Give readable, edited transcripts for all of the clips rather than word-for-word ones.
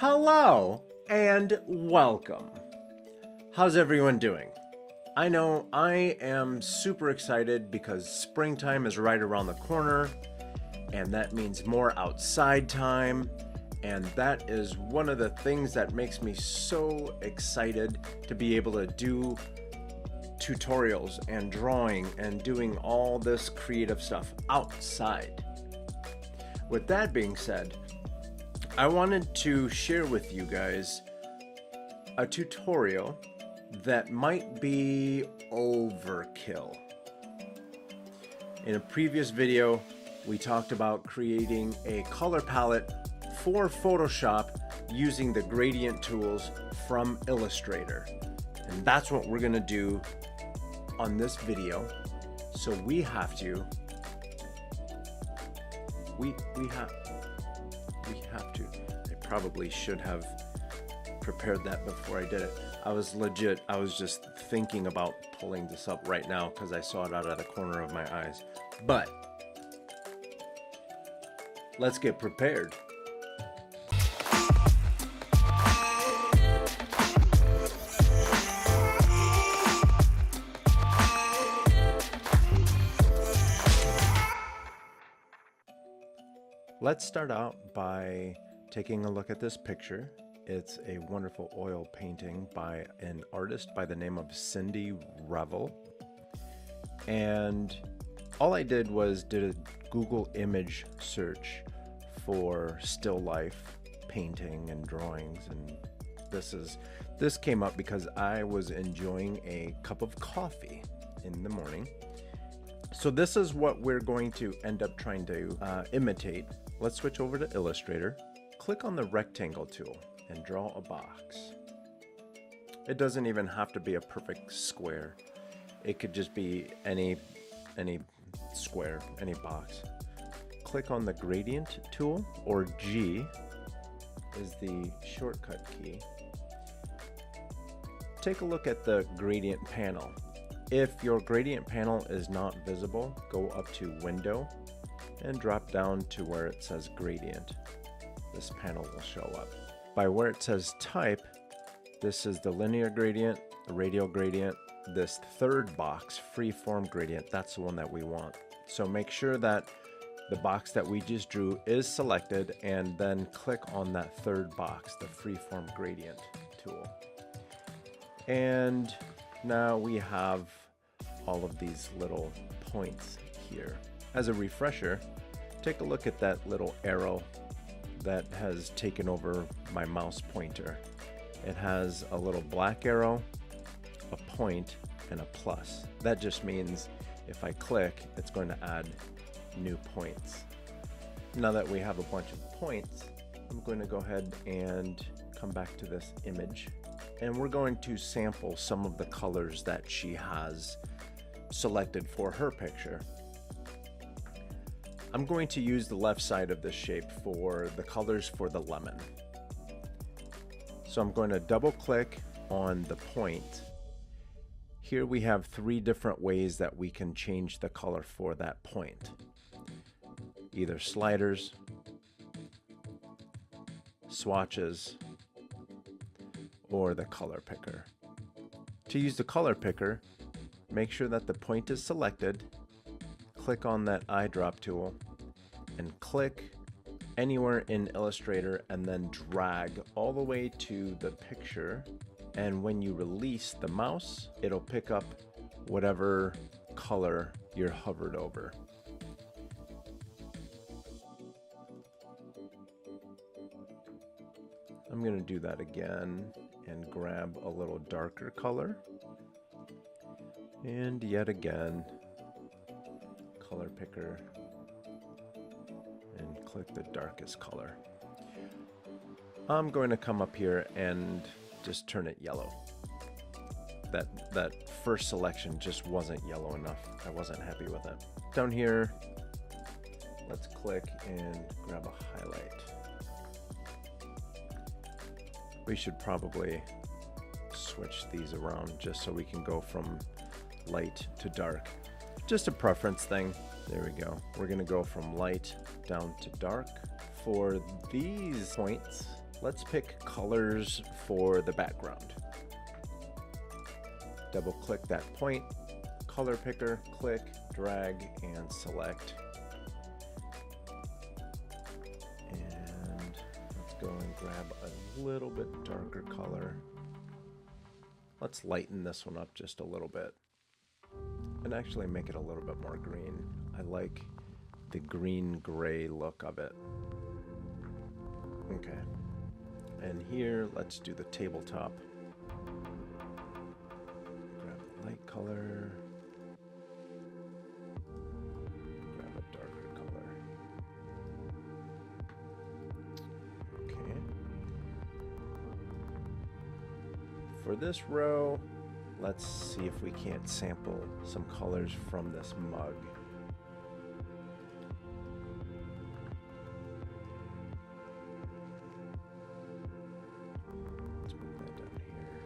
Hello and welcome. How's everyone doing? I know I am super excited because springtime is right around the corner, and that means more outside time, and that is one of the things that makes me so excited to be able to do tutorials and drawing and doing all this creative stuff outside. With that being said, I wanted to share with you guys a tutorial that might be overkill. In a previous video, we talked about creating a color palette for Photoshop using the gradient tools from Illustrator. And that's what we're gonna do on this video. So we have to, I probably should have prepared that before I did it. I was just thinking about pulling this up right now because I saw it out of the corner of my eyes. But let's get prepared. Let's start out by taking a look at this picture. It's a wonderful oil painting by an artist by the name of Cindy Revel. And all I did was did a Google image search for still life painting and drawings, and this came up because I was enjoying a cup of coffee in the morning. So this is what we're going to end up trying to imitate. Let's switch over to Illustrator. Click on the rectangle tool and draw a box. It doesn't even have to be a perfect square. It could just be any square, any box. Click on the gradient tool, or G is the shortcut key. Take a look at the gradient panel. If your gradient panel is not visible, go up to Window and drop down to where it says Gradient. This panel will show up. By where it says Type, this is the linear gradient, the radial gradient. This third box, Freeform Gradient, that's the one that we want. So make sure that the box that we just drew is selected, and then click on that third box, the Freeform Gradient tool. And now we have all of these little points here. As a refresher, take a look at that little arrow that has taken over my mouse pointer. It has a little black arrow, a point, and a plus. That just means if I click, it's going to add new points. Now that we have a bunch of points, I'm going to go ahead and come back to this image, and we're going to sample some of the colors that she has selected for her picture. I'm going to use the left side of this shape for the colors for the lemon. So I'm going to double click on the point. Here we have 3 different ways that we can change the color for that point. Either sliders, swatches, or the color picker. To use the color picker, make sure that the point is selected. Click on that eyedrop tool and click anywhere in Illustrator, and then drag all the way to the picture. And when you release the mouse, it'll pick up whatever color you're hovered over. I'm going to do that again and grab a little darker color. And yet again, color picker, and click the darkest color. I'm going to come up here and just turn it yellow. That first selection just wasn't yellow enough. I wasn't happy with it. Down here, let's click and grab a highlight. We should probably switch these around just so we can go from light to dark. Just a preference thing. There we go. We're going to go from light down to dark. For these points, Let's pick colors for the background. Double click that point, color picker, click, drag, and select. And let's go and grab a little bit darker color. Let's lighten this one up just a little bit and actually make it a little bit more green. I like the green-gray look of it. Okay. And here, let's do the tabletop. Grab a light color. Grab a darker color. Okay. For this row, let's see if we can't sample some colors from this mug. Let's put that down here.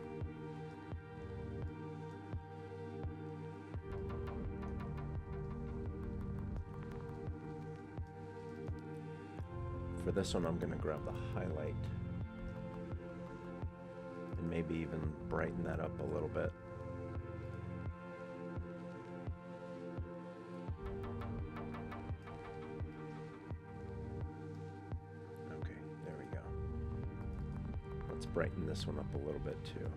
For this one, I'm going to grab the highlight and maybe even brighten that up a little bit. Okay, there we go. Let's brighten this one up a little bit too.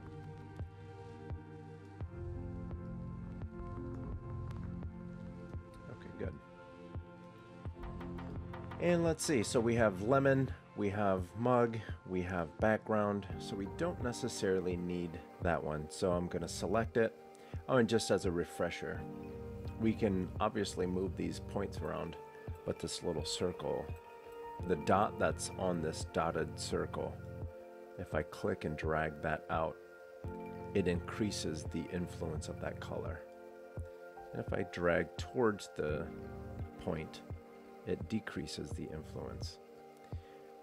Okay, good. And let's see, so we have lemon, we have mug, we have background, so we don't necessarily need that one. So I'm going to select it. Oh, and just as a refresher, we can obviously move these points around, but this little circle, the dot that's on this dotted circle, if I click and drag that out, it increases the influence of that color. And if I drag towards the point, it decreases the influence.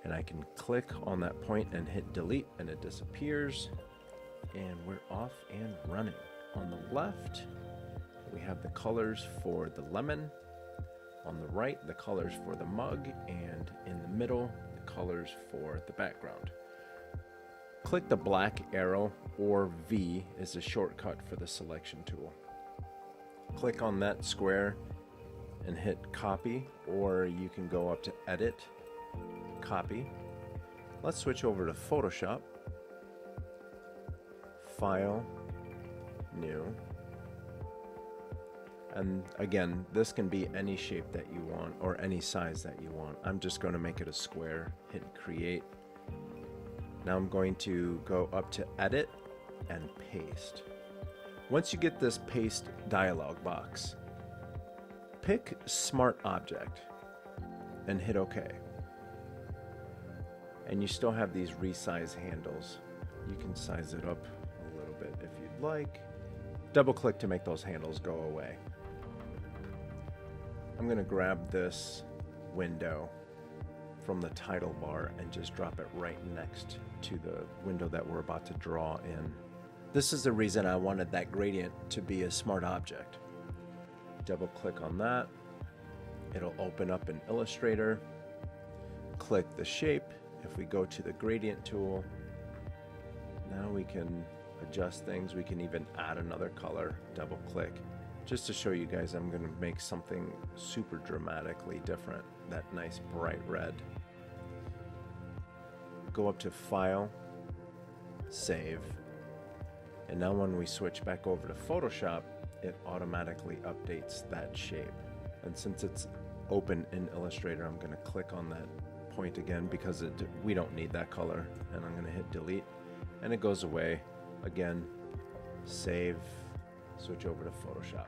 And I can click on that point and hit delete and it disappears. And we're off and running. On the left, we have the colors for the lemon. On the right, the colors for the mug. And in the middle, the colors for the background. Click the black arrow, or V is a shortcut for the selection tool. Click on that square and hit copy, or you can go up to edit, copy. Let's switch over to Photoshop, file, new. And again, this can be any shape that you want or any size that you want. I'm just going to make it a square, hit create. Now I'm going to go up to edit and paste. Once you get this paste dialog box, pick Smart Object and hit OK. And you still have these resize handles. You can size it up a little bit if you'd like. Double click to make those handles go away. I'm going to grab this window from the title bar and just drop it right next to the window that we're about to draw in. This is the reason I wanted that gradient to be a smart object. Double click on that. It'll open up in Illustrator. Click the shape. If we go to the gradient tool, now we can adjust things. We can even add another color. Double click. Just to show you guys, I'm going to make something super dramatically different. That nice bright red. Go up to File, Save. And now when we switch back over to Photoshop, it automatically updates that shape. And since it's open in Illustrator, I'm going to click on that point again because we don't need that color. And I'm going to hit delete. And it goes away. Again, save, switch over to Photoshop.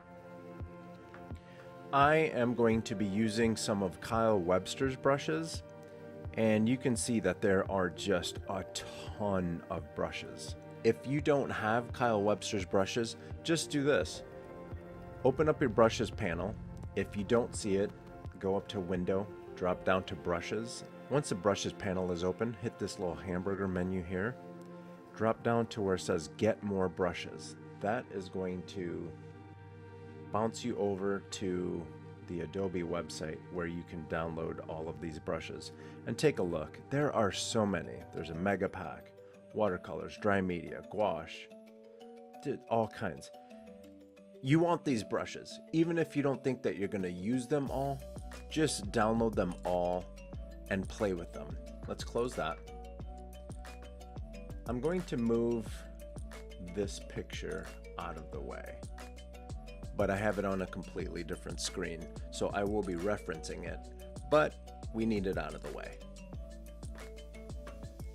I am going to be using some of Kyle Webster's brushes, and you can see that there are just a ton of brushes. If you don't have Kyle Webster's brushes, just do this. Open up your brushes panel. If you don't see it, go up to Window, drop down to Brushes. Once the brushes panel is open, hit this little hamburger menu here. Drop down to where it says Get More Brushes. That is going to bounce you over to the Adobe website where you can download all of these brushes and take a look. There are so many. There's a mega pack, watercolors, dry media, gouache, all kinds. You want these brushes. Even if you don't think that you're going to use them all, just download them all and play with them. Let's close that. I'm going to move this picture out of the way, but I have it on a completely different screen, so I will be referencing it, but we need it out of the way.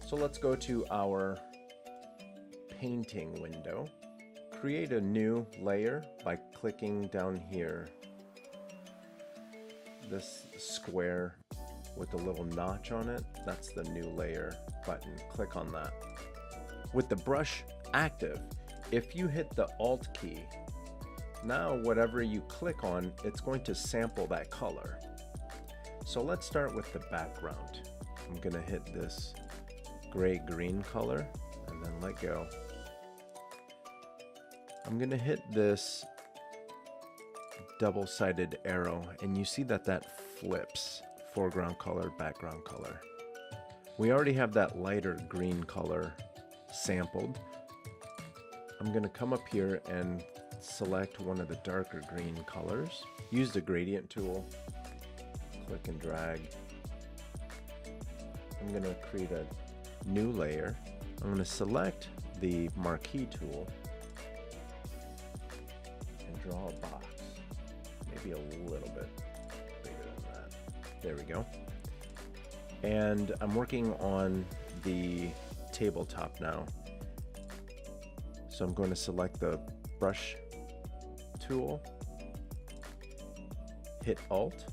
So let's go to our painting window. Create a new layer by clicking down here, this square with a little notch on it. That's the new layer button. Click on that. With the brush active, if you hit the Alt key, now whatever you click on, it's going to sample that color. So let's start with the background. I'm going to hit this gray-green color and then let go. I'm going to hit this double-sided arrow, and you see that that flips foreground color, background color. We already have that lighter green color sampled. I'm going to come up here and select one of the darker green colors. Use the gradient tool, click and drag. I'm going to create a new layer. I'm going to select the marquee tool and draw a box, maybe a little bit bigger than that. There we go. And I'm working on the tabletop now. So I'm going to select the brush tool, hit Alt,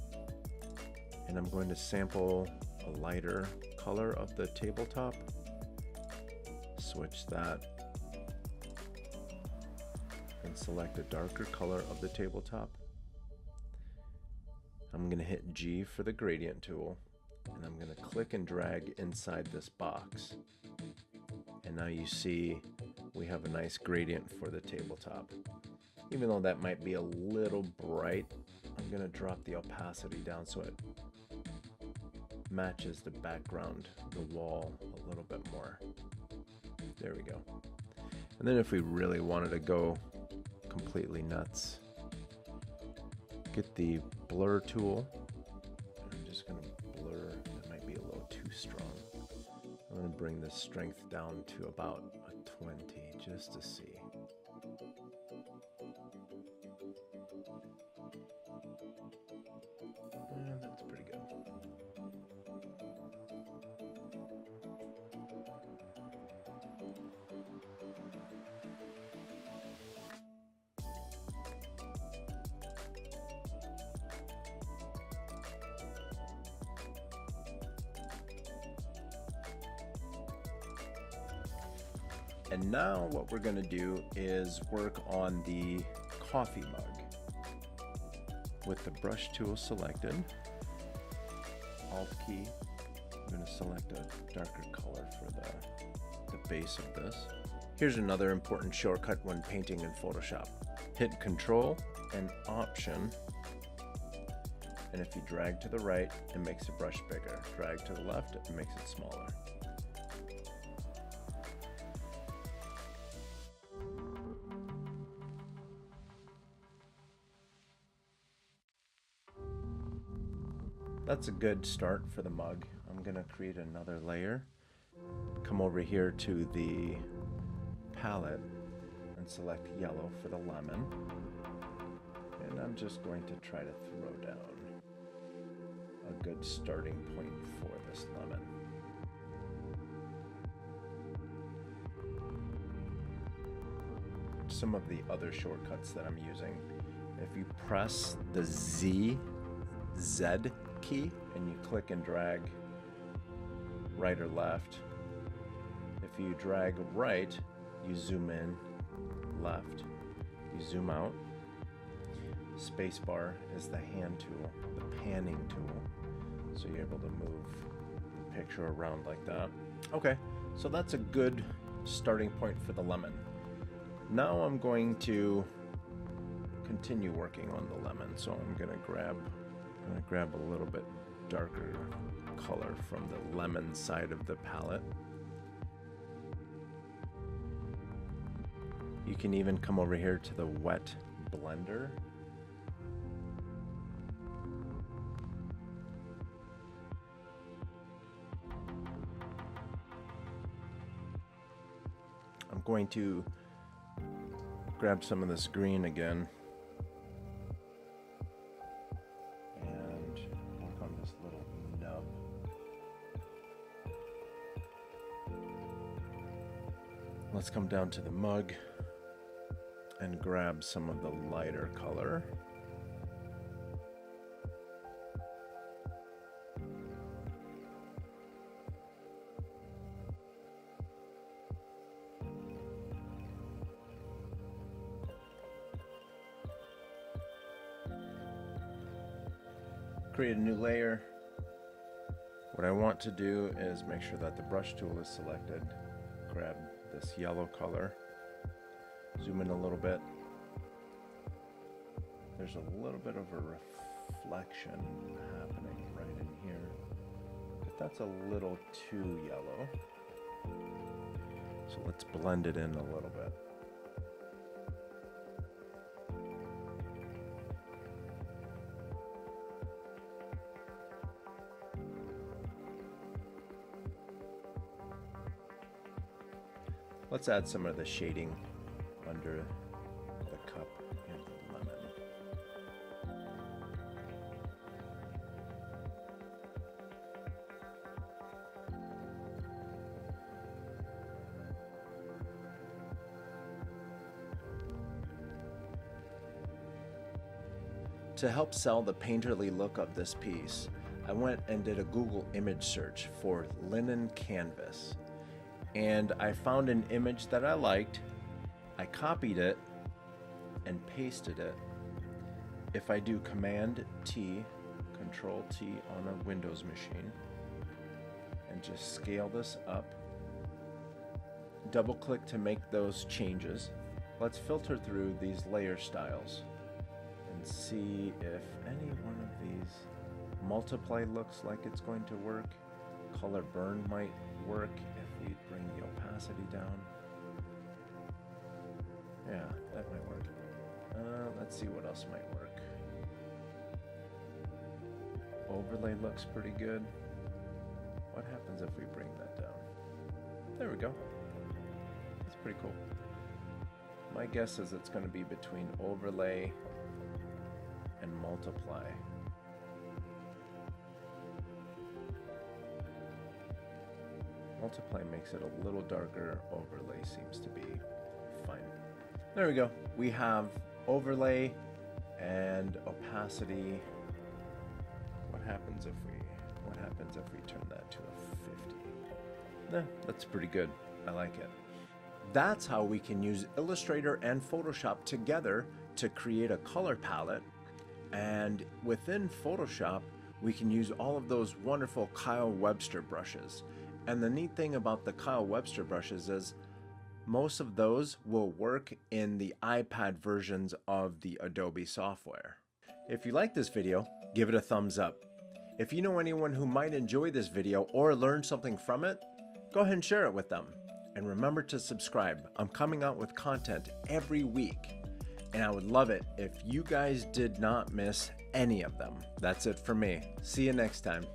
and I'm going to sample a lighter color of the tabletop. Switch that and select a darker color of the tabletop. I'm going to hit G for the gradient tool, and I'm going to click and drag inside this box. And now you see we have a nice gradient for the tabletop. Even though that might be a little bright, I'm going to drop the opacity down so it matches the background, the wall, a little bit more. There we go. And then if we really wanted to go completely nuts, get the blur tool. I'm just going to blur. It might be a little too strong. I'm going to bring the strength down to about a 20 just to see. That's pretty good. And now what we're going to do is work on the coffee mug. With the brush tool selected, Alt key, I'm going to select a darker color for the base of this. Here's another important shortcut when painting in Photoshop. Hit Control and Option, and if you drag to the right, it makes the brush bigger. Drag to the left, it makes it smaller. That's a good start for the mug. I'm going to create another layer. Come over here to the palette and select yellow for the lemon. And I'm just going to try to throw down a good starting point for this lemon. Some of the other shortcuts that I'm using. If you press the Z key and you click and drag right or left. If you drag right, you zoom in, left, you zoom out. Spacebar is the hand tool, the panning tool, so you're able to move the picture around like that. Okay, so that's a good starting point for the lemon. Now I'm going to continue working on the lemon. So I'm gonna grab a little bit darker color from the lemon side of the palette. You can even come over here to the wet blender. I'm going to grab some of this green again and work on this little nub. Let's come down to the mug and grab some of the lighter color. Create a new layer. What I want to do is make sure that the brush tool is selected. Grab this yellow color. Zoom in a little bit. There's a little bit of a reflection happening right in here, but that's a little too yellow. So let's blend it in a little bit. Let's add some of the shading under the cup and the lemon. To help sell the painterly look of this piece, I went and did a Google image search for linen canvas. And I found an image that I liked. I copied it and pasted it. If I do Command T, Control T on a Windows machine, and just scale this up, double click to make those changes. Let's filter through these layer styles and see if any one of these multiply looks like it's going to work. Color burn might work if we bring the opacity down. Yeah, that might work. Let's see what else might work. Overlay looks pretty good. What happens if we bring that down? There we go. That's pretty cool. My guess is it's going to be between overlay and multiply. Multiply makes it a little darker. Overlay seems to be fine. There we go. We have overlay and opacity. What happens if we turn that to a 50? That's pretty good. I like it. That's how we can use Illustrator and Photoshop together to create a color palette. And within Photoshop, we can use all of those wonderful Kyle Webster brushes. And the neat thing about the Kyle Webster brushes is most of those will work in the iPad versions of the Adobe software. If you like this video, give it a thumbs up. If you know anyone who might enjoy this video or learn something from it, go ahead and share it with them. And remember to subscribe. I'm coming out with content every week. And I would love it if you guys did not miss any of them. That's it for me. See you next time.